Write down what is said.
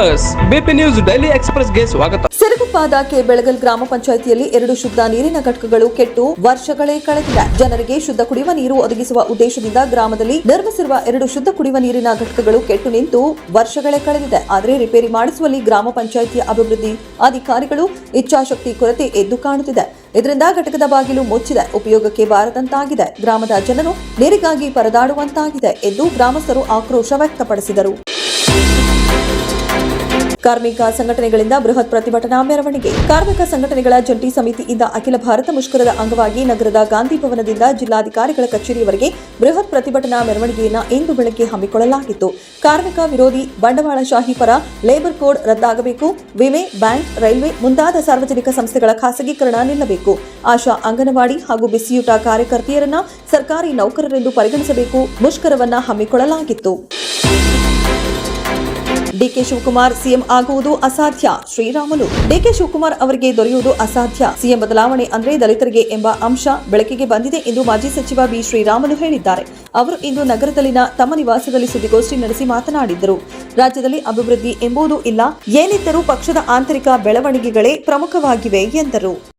S BP news daily ಎಕ್ಸ್‌ಪ್ರೆಸ್‌ಗೆ ಸ್ವಾಗತ. ಸಿರುಗುಪ್ಪಾದ K ಬೆಳಗಲ್ ಗ್ರಾಮ ಪಂಚಾಯಿತಿಯಲ್ಲಿ 2 ಶುದ್ಧ ನೀರಿನ ಘಟಕಗಳು ಕೆಟ್ಟು ವರ್ಷಗಳೇ ಕಳೆದಿದೆ. ಜನರಿಗೆ ಶುದ್ಧ ಕುಡಿಯುವ ನೀರು ಒದಗಿಸುವ ಉದ್ದೇಶದಿಂದ ಗ್ರಾಮದಲ್ಲಿ ನಿರ್ಮಿಸಿರುವ 2 ಶುದ್ಧ ಕುಡಿಯುವ ನೀರಿನ ಘಟಕಗಳು ಕೆಟ್ಟು ನಿಂತು ವರ್ಷಗಳೇ ಕಳೆದಿದೆ. ಆದರೆ ರಿಪೇರಿ ಮಾಡಿಸುವಲ್ಲಿ ಗ್ರಾಮ ಪಂಚಾಯಿತಿಯ ಅಭಿವೃದ್ಧಿ ಅಧಿಕಾರಿಗಳು ಇಚ್ಛಾಶಕ್ತಿ ಕೊರತೆ ಎದ್ದು ಕಾಣುತ್ತಿದೆ. ಇದರಿಂದ ಘಟಕದ ಬಾಗಿಲು ಮುಚ್ಚಿದೆ, ಉಪಯೋಗಕ್ಕೆ ಬಾರದಂತಾಗಿದೆ. ಗ್ರಾಮದ ಜನರು ನೀರಿಗಾಗಿ ಪರದಾಡುವಂತಾಗಿದೆ ಎಂದು ಗ್ರಾಮಸ್ಥರು ಆಕ್ರೋಶ ವ್ಯಕ್ತಪಡಿಸಿದರು. ಕಾರ್ಮಿಕ ಸಂಘಟನೆಗಳಿಂದ ಬೃಹತ್ ಪ್ರತಿಭಟನಾ ಮೆರವಣಿಗೆ. ಕಾರ್ಮಿಕ ಸಂಘಟನೆಗಳ ಜಂಟಿ ಸಮಿತಿಯಿಂದ ಅಖಿಲ ಭಾರತ ಮುಷ್ಕರದ ಅಂಗವಾಗಿ ನಗರದ ಗಾಂಧಿ ಭವನದಿಂದ ಜಿಲ್ಲಾಧಿಕಾರಿಗಳ ಕಚೇರಿಯವರೆಗೆ ಬೃಹತ್ ಪ್ರತಿಭಟನಾ ಮೆರವಣಿಗೆಯನ್ನು ಇಂದು ಬೆಳಗ್ಗೆ ಹಮ್ಮಿಕೊಳ್ಳಲಾಗಿತ್ತು. ಕಾರ್ಮಿಕ ವಿರೋಧಿ ಬಂಡವಾಳಶಾಹಿ ಪರ ಲೇಬರ್ ಕೋಡ್ ರದ್ದಾಗಬೇಕು, ವಿಮೆ, ಬ್ಯಾಂಕ್, ರೈಲ್ವೆ ಮುಂತಾದ ಸಾರ್ವಜನಿಕ ಸಂಸ್ಥೆಗಳ ಖಾಸಗೀಕರಣ ನಿಲ್ಲಬೇಕು, ಆಶಾ, ಅಂಗನವಾಡಿ ಹಾಗೂ ಬಿಸಿಯೂಟ ಕಾರ್ಯಕರ್ತೆಯರನ್ನ ಸರ್ಕಾರಿ ನೌಕರರೆಂದು ಪರಿಗಣಿಸಬೇಕು ಮುಷ್ಕರವನ್ನ ಹಮ್ಮಿಕೊಳ್ಳಲಾಗಿತ್ತು. ಡಿಕೆ ಶಿವಕುಮಾರ್ ಸಿಎಂ ಆಗುವುದು ಅಸಾಧ್ಯ, ಶ್ರೀರಾಮುಲು. ಡಿಕೆ ಶಿವಕುಮಾರ್ ಅವರಿಗೆ ದೊರೆಯುವುದು ಅಸಾಧ್ಯ. ಸಿಎಂ ಬದಲಾವಣೆ ಅಂದ್ರೆ ದಲಿತರಿಗೆ ಎಂಬ ಅಂಶ ಬೆಳಕಿಗೆ ಬಂದಿದೆ ಎಂದು ಮಾಜಿ ಸಚಿವ ಬಿ ಶ್ರೀರಾಮುಲು ಹೇಳಿದ್ದಾರೆ. ಅವರು ಇಂದು ನಗರದಲ್ಲಿನ ತಮ್ಮ ನಿವಾಸದಲ್ಲಿ ಸುದ್ದಿಗೋಷ್ಠಿ ನಡೆಸಿ ಮಾತನಾಡಿದ್ದರು. ರಾಜ್ಯದಲ್ಲಿ ಅಭಿವೃದ್ಧಿ ಎಂಬುದು ಇಲ್ಲ, ಏನಿದ್ದರೂ ಪಕ್ಷದ ಆಂತರಿಕ ಬೆಳವಣಿಗೆಗಳೇ ಪ್ರಮುಖವಾಗಿವೆ ಎಂದರು.